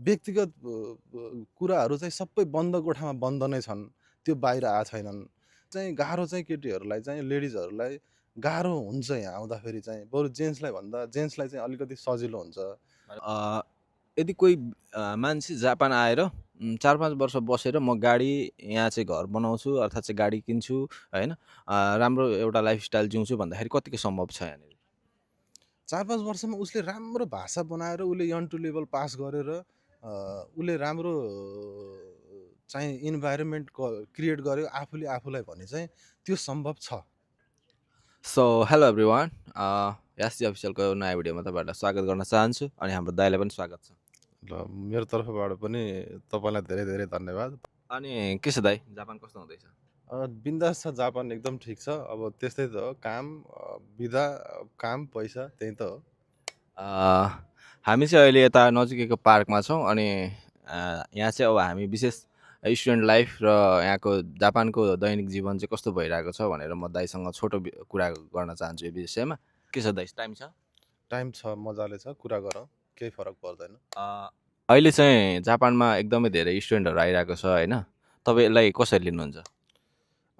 व्यक्तिगत कुराहरू चाहिँ सबै बन्द कोठामा बन्द नै छन्, त्यो बाहिर आएको छैनन्। चाहिँ गाह्रो चाहिँ केटीहरूलाई चाहिँ लेडिजहरूलाई गाह्रो हुन्छ यहाँ आउँदाखेरि चाहिँ, बरु जेन्ट्सलाई चाहिँ अलिकति सजिलो हुन्छ। अ, यदि कोही मान्छे जापान आएर 4-5 वर्ष बसेर म गाडी यहाँ चाहिँ घर बनाउँछु अर्थात् चाहिँ गाडी किन्छु होइन, राम्रो एउटा लाइफस्टाइल जिउँछु भन्दाखेरि कतिको सम्भव छ यहाँनिर? 4-5 वर्षमा उसले राम्रो भाषा बनाएर उसले N2 लेभल पास गरेर उसले राम्रो चाहिँ इन्भाइरोमेन्ट क्रिएट गर्यो आफूले आफूलाई भने चाहिँ त्यो सम्भव छ। सो हेलो एभ्रिवान, यासी अफिसियलको नयाँ भिडियोमा तपाईँहरूलाई स्वागत गर्न चाहन्छु अनि हाम्रो दाइलाई पनि स्वागत छ। ल मेरो तर्फबाट पनि तपाईँलाई धेरै धेरै धन्यवाद। अनि के छ दाइ, जापान कस्तो हुँदैछ? बिन्दास छ, जापान एकदम ठिक छ। अब त्यस्तै त हो, काम बिदा काम पैसा त्यही त हो। हामी चाहिँ अहिले यता नजिकैको पार्कमा छौँ अनि यहाँ चाहिँ अब हामी विशेष स्टुडेन्ट लाइफ र यहाँको जापानको दैनिक जीवन चाहिँ कस्तो भइरहेको छ भनेर म दाइसँग छोटो कुरा गर्न चाहन्छु यो विषयमा। के छ दाइ, टाइम छ? टाइम छ, मजाले छ, कुरा गरौँ, केही फरक पर्दैन। अहिले चाहिँ जापानमा एकदमै धेरै स्टुडेन्टहरू आइरहेको छ होइन, तपाईँलाई कसरी लिनुहुन्छ?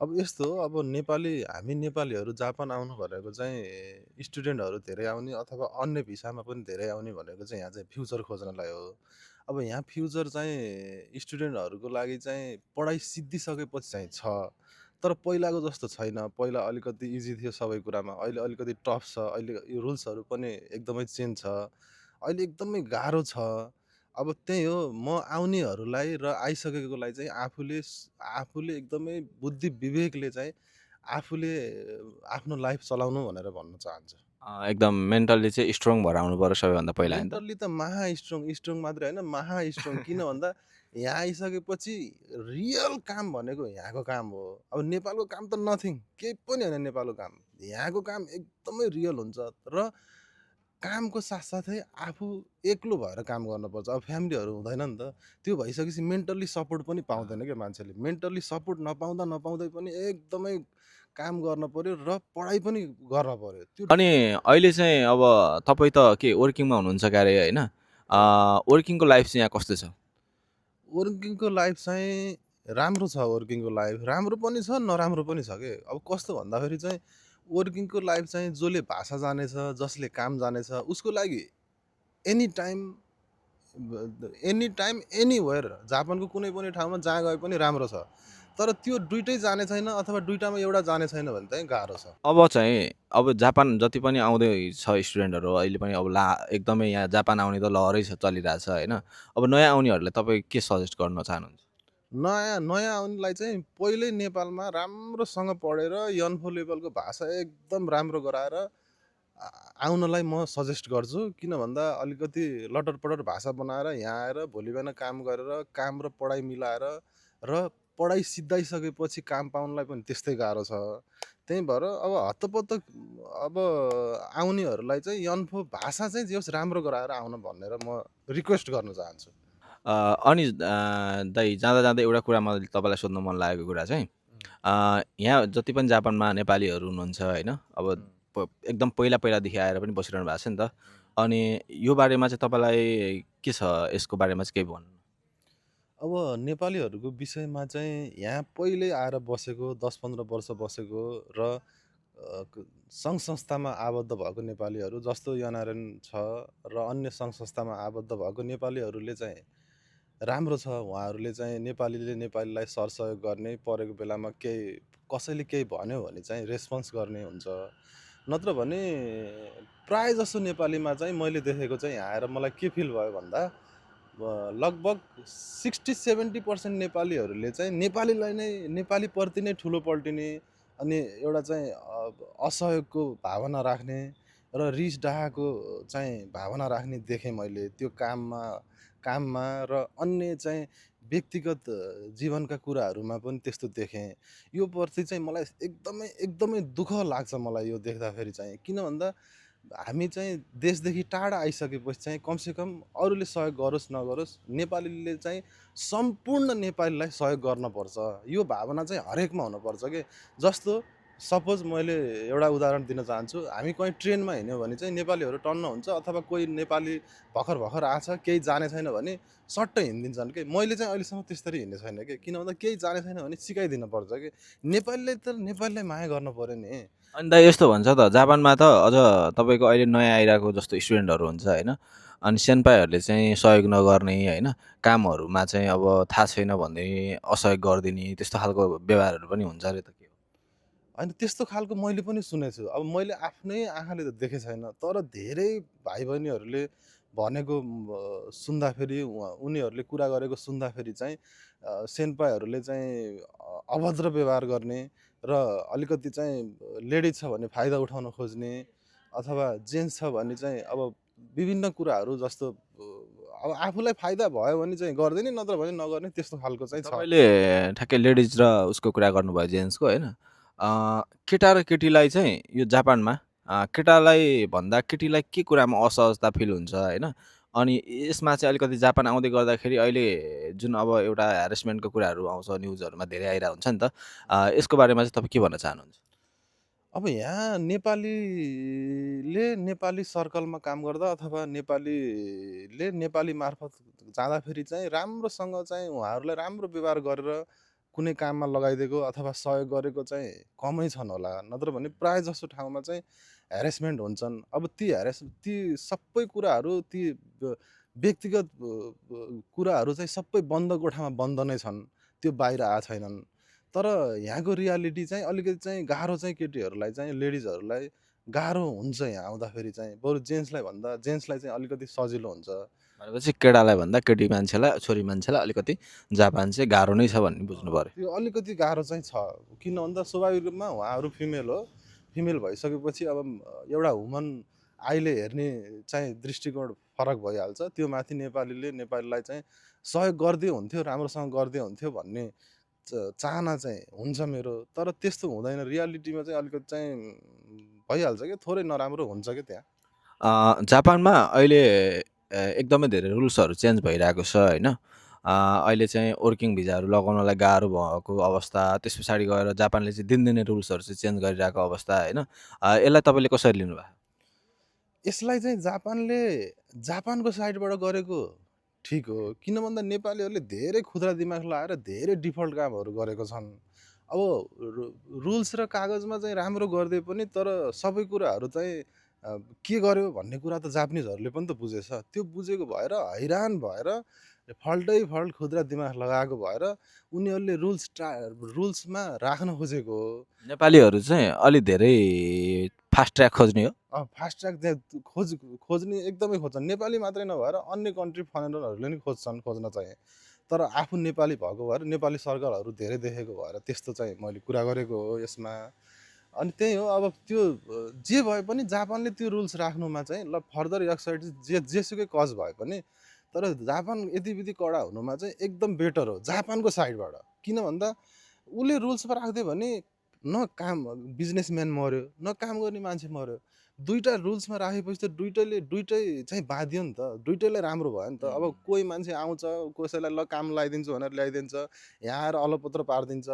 अब यस्तो हो, अब हामी नेपालीहरू जापान आउनु भनेको चाहिँ स्टुडेन्टहरू धेरै आउने अथवा अन्य भिसामा पनि धेरै आउने भनेको चाहिँ यहाँ चाहिँ फ्युचर खोज्नलाई हो। अब यहाँ फ्युचर चाहिँ स्टुडेन्टहरूको लागि चाहिँ पढाइ सिद्धिसकेपछि चाहिँ छ, तर पहिलाको जस्तो छैन। पहिला अलिकति इजी थियो सबै कुरामा, अहिले अलिकति टफ छ। अहिले यो रुल्सहरू पनि एकदमै चेन्ज छ, अहिले एकदमै गाह्रो छ। अब त्यही हो, म आउनेहरूलाई र आइसकेकोलाई चाहिँ आफूले एकदमै बुद्धि विवेकले चाहिँ आफूले आफ्नो लाइफ चलाउनु भनेर भन्न चाहन्छु। एकदम मेन्टल्ली चाहिँ स्ट्रङ भएर आउनु पर्यो सबैभन्दा पहिला होइन त? मेन्टल्ली त स्ट्रङ मात्रै होइन, स्ट्रङ। किन भन्दा यहाँ आइसकेपछि रियल काम भनेको यहाँको काम हो। अब नेपालको काम त नथिङ, केही पनि होइन नेपालको काम। यहाँको काम एकदमै रियल हुन्छ र कामको साथसाथै आफू एक्लो भएर काम गर्नुपर्छ। अब फ्यामिलीहरू हुँदैन नि त, त्यो भइसकेपछि मेन्टल्ली सपोर्ट पनि पाउँदैन क्या मान्छेले। मेन्टल्ली सपोर्ट नपाउँदै पनि एकदमै काम गर्न पर्यो र पढाइ पनि गर्न पर्यो। त्यो अनि अहिले चाहिँ अब तपाईँ त के वर्किङमा हुनुहुन्छ क्यारे होइन? वर्किङको लाइफ चाहिँ यहाँ कस्तो छ? वर्किङको लाइफ चाहिँ राम्रो छ। वर्किङको लाइफ राम्रो पनि छ, नराम्रो पनि छ के। अब कस्तो भन्दाखेरि चाहिँ वर्किङको लाइफ चाहिँ जसले भाषा जानेछ, जसले काम जानेछ, उसको लागि एनी टाइम एनिवेयर जापानको कुनै पनि ठाउँमा जहाँ गए पनि राम्रो छ। तर त्यो दुइटै जाने छैन अथवा दुइटामा एउटा जाने छैन भने चाहिँ गाह्रो छ। अब जापान जति पनि आउँदैछ स्टुडेन्टहरू अहिले पनि अब एकदमै यहाँ जापान आउने त लहरै चलिरहेछ होइन? अब नयाँ आउनेहरूलाई तपाईँ के सजेस्ट गर्न चाहनुहुन्छ? नयाँ आउनेलाई चाहिँ पहिल्यै नेपालमा राम्रोसँग पढेर N4 लेभलको भाषा एकदम राम्रो गराएर आउनलाई म सजेस्ट गर्छु। किन भन्दा अलिकति लटरपटर भाषा बनाएर यहाँ आएर भोलि बिहान काम गरेर काम र पढाइ मिलाएर र पढाइ सिद्धाइसकेपछि काम पाउनलाई पनि त्यस्तै गाह्रो छ। त्यही भएर अब हत्तपत्त अब आउनेहरूलाई चाहिँ N4 भाषा चाहिँ जे होस् राम्रो गराएर आउन भनेर म रिक्वेस्ट गर्न चाहन्छु। अनि दाइ जाँदा एउटा कुरा मलाई तपाईँलाई सोध्नु मन लागेको कुरा चाहिँ यहाँ जति पनि जापानमा नेपालीहरू हुनुहुन्छ होइन, अब एकदम पहिलादेखि आएर पनि बसिरहनु भएको छ नि त, अनि यो बारेमा चाहिँ तपाईँलाई के छ, यसको बारेमा चाहिँ केही भन्नु? अब नेपालीहरूको विषयमा चाहिँ यहाँ पहिल्यै आएर बसेको 10-15 वर्ष बसेको र सङ्घ संस्थामा आबद्ध भएको नेपालीहरू जस्तो एनआरएन छ र अन्य सङ्घ संस्थामा आबद्ध भएको नेपालीहरूले चाहिँ राम्रो छ। उहाँहरूले चाहिँ नेपालीलाई सरसहयोग गर्ने, परेको बेलामा कसैले केही भन्यो भने चाहिँ रेस्पोन्स गर्ने हुन्छ। नत्र भने प्रायःजसो नेपालीमा चाहिँ मैले देखेको चाहिँ यहाँ आएर मलाई के फिल भयो भन्दा लगभग 60-70% नेपालीहरूले चाहिँ नेपालीप्रति नै ठुलो पल्टिने अनि एउटा चाहिँ असहयोगको भावना राख्ने र रिस डाहाको चाहिँ भावना राख्ने देखेँ मैले त्यो काममा र अन्य चाहिँ व्यक्तिगत जीवनका कुराहरूमा पनि त्यस्तो देखेँ। यो प्रति चाहिँ मलाई एकदमै दुःख लाग्छ मलाई यो देख्दाखेरि चाहिँ। किन भन्दा हामी चाहिँ देशदेखि टाढा आइसकेपछि चाहिँ कमसेकम अरूले सहयोग गरोस् नगरोस् नेपालीले चाहिँ सम्पूर्ण नेपालीलाई सहयोग गर्नुपर्छ, यो भावना चाहिँ हरेकमा हुनुपर्छ के। जस्तो सपोज मैले एउटा उदाहरण दिन चाहन्छु। हामी कहीँ ट्रेनमा हिँड्यौँ भने चाहिँ नेपालीहरू टन्न हुन्छ, अथवा कोही नेपाली भर्खर भर्खर आछ, केही जाने छैन भने सट्ट हिँडिदिन्छन् के। मैले चाहिँ अहिलेसम्म त्यसरी हिँडेको छैन कि, किन भन्दा केही जाने छैन भने सिकाइदिनु पर्छ कि। नेपालीले त नेपालीलाई माया गर्नु पऱ्यो नि। अनि दाइ यस्तो भन्छ त जापानमा त अझ तपाईँको अहिले नयाँ आइरहेको जस्तो स्टुडेन्टहरू हुन्छ होइन, अनि सेन्पाईहरूले चाहिँ सहयोग नगर्ने होइन, कामहरूमा चाहिँ अब थाहा छैन भन्ने असहयोग गरिदिने त्यस्तो खालको व्यवहारहरू पनि हुन्छ अरे त के हो? होइन, त्यस्तो खालको मैले पनि सुनेको छु। अब मैले आफ्नै आँखाले त देखेको छैन, तर धेरै भाइ बहिनीहरूले भनेको सुन्दाखेरि, उनीहरूले कुरा गरेको सुन्दाखेरि चाहिँ सेन्पाईहरूले चाहिँ अभद्र व्यवहार गर्ने र अलिकति चाहिँ लेडिज छ भने फाइदा उठाउन खोज्ने, अथवा जेन्ट्स छ भने चाहिँ अब विभिन्न कुराहरू जस्तो अब आफूलाई फाइदा भयो भने चाहिँ गरिदिने, नत्र भने नगर्ने, त्यस्तो खालको चाहिँ छ। तपाईँले ठ्याक्कै लेडिज र उसको कुरा गर्नुभयो जेन्ट्सको होइन, केटा र केटीलाई चाहिँ यो जापानमा केटालाई भन्दा केटीलाई के कुरामा असहजता फिल हुन्छ होइन, अनि यसमा चाहिँ अलिकति जापान आउँदै गर्दाखेरि अहिले जुन अब एउटा ह्यारेसमेन्टको कुराहरू आउँछ न्युजहरूमा धेरै आइरहेको हुन्छ नि त, यसको बारेमा चाहिँ तपाईँ के भन्न चाहनुहुन्छ? अब यहाँ नेपालीले नेपाली सर्कलमा काम गर्दा, अथवा नेपालीले नेपाली मार्फत जाँदाखेरि चाहिँ राम्रोसँग चाहिँ उहाँहरूलाई राम्रो व्यवहार गरेर कुनै काममा लगाइदिएको अथवा सहयोग गरेको चाहिँ कमै छन् होला। नत्र भने प्रायः जसो ठाउँमा चाहिँ ह्यारेसमेन्ट हुन्छन्। अब ती सबै कुराहरू, ती व्यक्तिगत कुराहरू चाहिँ सबै बन्द कोठामा बन्द नै छन्, त्यो बाहिर आएको छैनन्। तर यहाँको रियालिटी चाहिँ अलिकति चाहिँ गाह्रो चाहिँ केटीहरूलाई चाहिँ, लेडिजहरूलाई गाह्रो हुन्छ यहाँ आउँदाखेरि चाहिँ। बरु जेन्ट्सलाई चाहिँ अलिकति सजिलो हुन्छ। भनेपछि केटालाई भन्दा केटी मान्छेलाई छोरी मान्छेलाई अलिकति जापान चाहिँ गाह्रो नै छ भन्ने बुझ्नु पऱ्यो। त्यो अलिकति गाह्रो चाहिँ छ। किन भन्दा स्वाभाविक रूपमा उहाँहरू फिमेल हो। फिमेल भइसकेपछि अब एउटा वुमन आईले हेर्ने चाहिँ दृष्टिकोण फरक भइहाल्छ। त्यो माथि नेपालीलाई चाहिँ सहयोग गरिदियो हुन्थ्यो, राम्रोसँग गरिदियो हुन्थ्यो भन्ने चाहना चाहिँ हुन्छ मेरो। तर त्यस्तो हुँदैन। रियालिटीमा चाहिँ अलिकति चाहिँ भइहाल्छ क्या, थोरै नराम्रो हुन्छ क्या त्यहाँ। जापानमा अहिले एकदमै धेरै रुल्सहरू चेन्ज भइरहेको छ होइन, अहिले चाहिँ वर्किङ भिजाहरू लगाउनलाई गाह्रो भएको अवस्था, त्यस पछाडि गएर जापानले चाहिँ दिनदिनै रुल्सहरू चाहिँ चेन्ज गरिरहेको अवस्था होइन, यसलाई तपाईँले कसरी लिनुभयो? यसलाई चाहिँ जापानको साइडबाट गरेको ठिक हो। किन भन्दा नेपालीहरूले धेरै खुद्रा दिमाग लगाएर धेरै डिफल्ट कामहरू गरेको छन्। अब रुल्स र कागजमा चाहिँ राम्रो गरिदिए पनि, तर सबै कुराहरू चाहिँ के गर्यो भन्ने कुरा त जापानिजहरूले पनि त बुझेछ। त्यो बुझेको भएर हैरान भएर फल्ट खुद्रा दिमाग लगाएको भएर उनीहरूले रुल्समा राख्न खोजेको हो। नेपालीहरू चाहिँ अलि धेरै फास्ट ट्र्याक खोज्ने हो। फास्ट ट्र्याक चाहिँ खोज्ने एकदमै खोज्छन्। नेपाली मात्रै नभएर अन्य कन्ट्री फरेनरहरूले नि खोज्न चाहिँ। तर आफू नेपाली भएको भएर, नेपाली सर्कलहरू धेरै देखेको भएर त्यस्तो चाहिँ मैले कुरा गरेको हो यसमा। अनि त्यही हो। अब त्यो जे भए पनि जापानले त्यो रुल्स राख्नुमा चाहिँ ल फर्दर एक्साइड जेसुकै कज भए पनि, तर जापान यतिविधि कडा हुनुमा चाहिँ एकदम बेटर हो जापानको साइडबाट। किन भन्दा उसले रुल्समा राखिदियो भने न काम बिजनेसम्यान मऱ्यो, न काम गर्ने मान्छे मऱ्यो। दुईवटा रुल्समा राखेपछि त दुइटै चाहिँ बाँधियो नि त, दुइटैलाई राम्रो भयो नि त। अब कोही मान्छे आउँछ, कसैलाई ल काम लगाइदिन्छु भनेर ल्याइदिन्छ, यहाँ आएर अलपत्र पारिदिन्छ,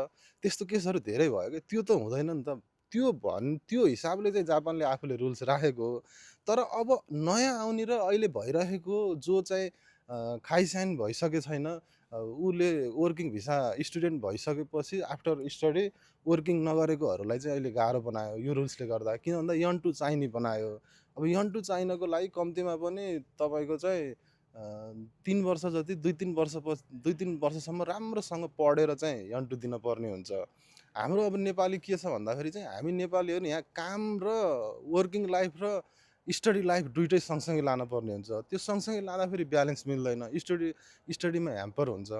त्यस्तो केसहरू धेरै भयो कि। त्यो त हुँदैन नि त। त्यो हिसाबले चाहिँ जापानले आफूले रुल्स राखेको हो। तर अब नयाँ आउने र अहिले भइरहेको जो चाहिँ खाइसाइन भइसके छैन, उसले वर्किङ भिसा स्टुडेन्ट भइसकेपछि आफ्टर स्टडी वर्किङ नगरेकोहरूलाई चाहिँ अहिले गाह्रो बनायो यो रुल्सले गर्दा। किन भन्दा यन टु चाहिने बनायो। अब यन टु चाहिनको लागि कम्तीमा पनि तपाईँको चाहिँ 3 वर्ष जति, 2-3 वर्षसम्म राम्रोसँग पढेर चाहिँ यन टु दिनुपर्ने हुन्छ। हाम्रो अब नेपाली के छ भन्दाखेरि चाहिँ, हामी नेपालीहरू यहाँ काम र वर्किङ लाइफ र स्टडी लाइफ दुइटै सँगसँगै लानुपर्ने हुन्छ। त्यो सँगसँगै लाँदाखेरि ब्यालेन्स मिल्दैन, स्टडीमा ह्याम्पर हुन्छ।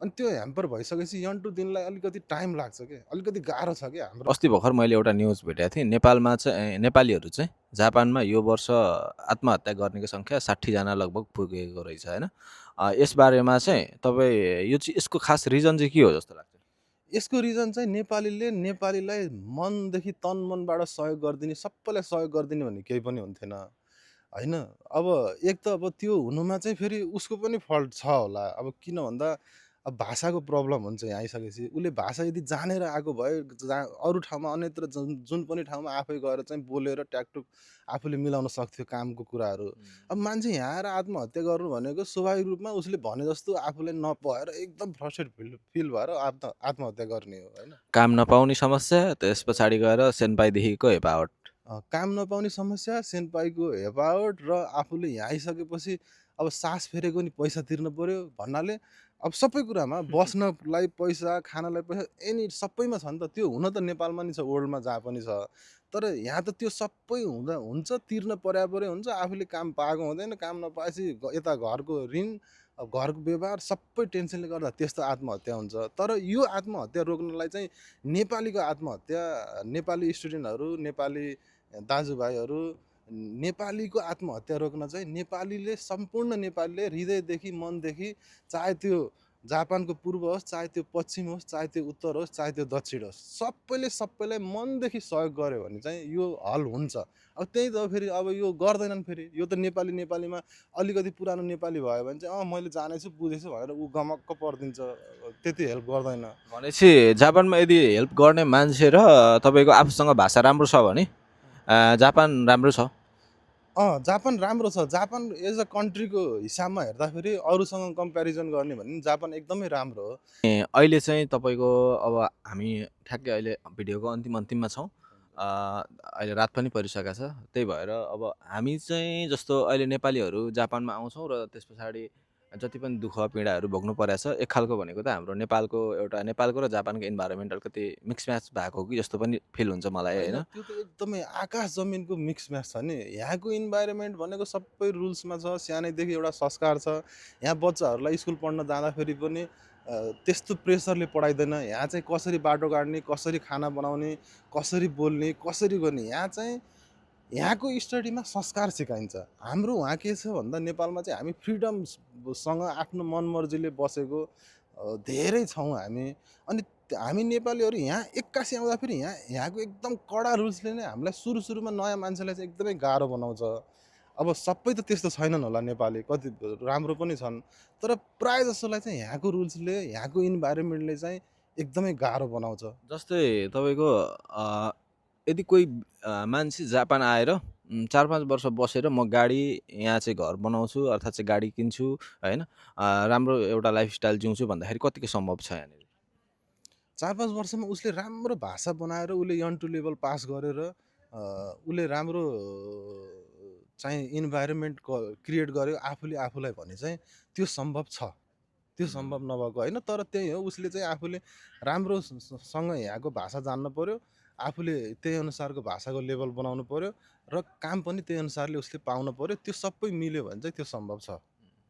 अनि त्यो ह्याम्पर भइसकेपछि यन टु दिनलाई अलिकति टाइम लाग्छ क्या, अलिकति गाह्रो छ क्या हाम्रो। अस्ति भर्खर मैले एउटा न्युज भेटेको थिएँ, नेपालमा चाहिँ नेपालीहरू चाहिँ जापानमा यो वर्ष आत्महत्या गर्नेको सङ्ख्या 60जना लगभग पुगेको रहेछ होइन, यसबारेमा चाहिँ तपाईँ यसको खास रिजन चाहिँ के हो जस्तो लाग्छ? यसको रिजन चाहिँ नेपालीलाई मनदेखि तन मनबाट सहयोग गरिदिने, सबैलाई सहयोग गरिदिने भन्ने केही पनि हुन्थेन होइन। अब एक त अब त्यो हुनुमा चाहिँ फेरि उसको पनि फल्ट छ होला। अब किन भन्दा अब भाषाको प्रब्लम हुन्छ यहाँ आइसकेपछि उसले भाषा यदि जानेर आएको भए अरू ठाउँमा अन्यत्र जुन पनि ठाउँमा आफै गएर चाहिँ बोलेर ट्याकटुक आफूले मिलाउन सक्थ्यो कामको कुराहरू। अब मान्छे यहाँ आएर आत्महत्या गर्नु भनेको स्वाभाविक रूपमा उसले भने जस्तो आफूलाई नपाएर एकदम फ्रस्ट्रेट फिल भएर आत्महत्या गर्ने हो होइन। काम नपाउने समस्या, त्यस पछाडि गएर सेन्पाईदेखिको हेपावट। काम नपाउने समस्या, सेन्पाईको हेपावट र आफूले यहाँ आइसकेपछि अब सास फेरेको नि पैसा तिर्नु पर्यो भन्नाले अब सबै कुरामा बस्नलाई पैसा, खानलाई पैसा एनी सबैमा छ नि त। त्यो हुन त नेपालमा नि छ, वर्ल्डमा जहाँ पनि छ। तर यहाँ त त्यो सबै हुन्छ, तिर्न पर्यापरै हुन्छ। आफूले काम पाएको हुँदैन, काम नपाएपछि यता घरको ऋण, घरको व्यवहार सबै टेन्सनले गर्दा त्यस्तो आत्महत्या हुन्छ। तर यो आत्महत्या रोक्नलाई चाहिँ नेपालीको आत्महत्या, नेपाली स्टुडेन्टहरू, नेपाली दाजुभाइहरू, नेपालीको आत्महत्या रोक्न चाहिँ नेपालीले, सम्पूर्ण नेपालीले हृदयदेखि, मनदेखि, चाहे त्यो जापानको पूर्व होस्, चाहे त्यो पश्चिम होस्, चाहे त्यो उत्तर होस्, चाहे त्यो दक्षिण होस्, सबैलाई मनदेखि सहयोग गर्यो भने चाहिँ यो हल हुन्छ। अब त्यही त फेरि अब यो गर्दैनन् फेरि। यो त नेपालीमा अलिकति पुरानो नेपाली भयो भने चाहिँ मैले जानेछु, बुझेछु भनेर ऊ गमक्क परिदिन्छ, त्यति हेल्प गर्दैन। भनेपछि जापानमा यदि हेल्प गर्ने मान्छे र तपाईँको आफूसँग भाषा राम्रो छ भने जापान राम्रो छ। जापान राम्रो छ। जापान एज अ कन्ट्रीको हिसाबमा हेर्दाखेरि अरूसँग कम्पेरिजन गर्ने भने नि जापान एकदमै राम्रो हो। अहिले चाहिँ तपाईँको अब हामी ठ्याक्कै अहिले भिडियोको अन्तिममा छौँ। अहिले रात पनि परिसकेको छ। त्यही भएर अब हामी चाहिँ जस्तो अहिले नेपालीहरू जापानमा आउँछौँ र त्यस पछाडि जति पनि दुःख पीडाहरू भोग्नु परेको छ, एक खालको भनेको त हाम्रो नेपालको र जापानको इन्भाइरोमेन्टल कति मिक्स म्याच भएको कि जस्तो पनि फिल हुन्छ मलाई होइन। त्यो त एकदमै आकाश जमिनको मिक्स म्याच छ नि। यहाँको इन्भाइरोमेन्ट भनेको सबै रुल्समा छ, सानैदेखि एउटा संस्कार छ। यहाँ बच्चाहरूलाई स्कुल पढ्न जाँदाखेरि पनि त्यस्तो प्रेसरले पढाइँदैन। यहाँ चाहिँ कसरी बाटो काट्ने, कसरी खाना बनाउने, कसरी बोल्ने, कसरी गर्ने, यहाँ चाहिँ यहाँको स्टडीमा संस्कार सिकाइन्छ। हाम्रो वहाँ के छ भन्दा नेपालमा चाहिँ हामी फ्रिडमसँग आफ्नो मनमर्जीले बसेको धेरै छौँ हामी। अनि हामी नेपालीहरू यहाँ एक्कासी आउँदाखेरि यहाँको एकदम कडा रुल्सले नै हामीलाई सुरुमा नयाँ मान्छेलाई चाहिँ एकदमै गाह्रो बनाउँछ। अब सबै त त्यस्तो छैनन् होला नेपाली, कति राम्रो पनि छन्। तर प्रायः जसोलाई चाहिँ यहाँको रुल्सले, यहाँको इन्भाइरोमेन्टले चाहिँ एकदमै गाह्रो बनाउँछ। जस्तै तपाईँको यदि कोही मान्छे जापान आएर 4-5 वर्ष बसेर म गाडी यहाँ चाहिँ घर बनाउँछु अर्थात् चाहिँ गाडी किन्छु होइन, राम्रो एउटा लाइफस्टाइल जिउँछु भन्दाखेरि कतिको सम्भव छ यहाँनिर? 4-5 वर्षमा उसले राम्रो भाषा बनाएर उसले N2 लेभल पास गरेर उसले राम्रो चाहिँ इन्भाइरोमेन्ट क्रिएट गर्यो आफूलाई भने चाहिँ त्यो सम्भव छ। त्यो सम्भव नभएको होइन। तर त्यही हो, उसले चाहिँ आफूले राम्रोसँग यहाँको भाषा जान्न पर्यो, आफूले त्यही अनुसारको भाषाको लेभल बनाउनु पर्यो र काम पनि त्यही अनुसारले उसले पाउनु पर्यो। त्यो सबै मिल्यो भने चाहिँ त्यो सम्भव छ।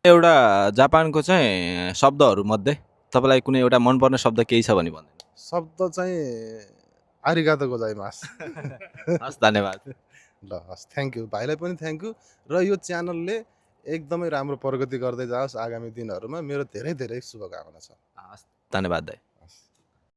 एउटा जापानको चाहिँ शब्दहरूमध्ये तपाईँलाई कुनै एउटा मनपर्ने शब्द केही छ भने भन्दैन? शब्द चाहिँ आरिगातो गोजाइमास। हस्, धन्यवाद। ल हस्, थ्याङ्क यू। भाइलाई पनि थ्याङ्क यू। र यो च्यानलले एकदमै राम्रो प्रगति गर्दै जाओस् आगामी दिनहरूमा। मेरो धेरै धेरै शुभकामना छ। हस्, धन्यवाद दाइ।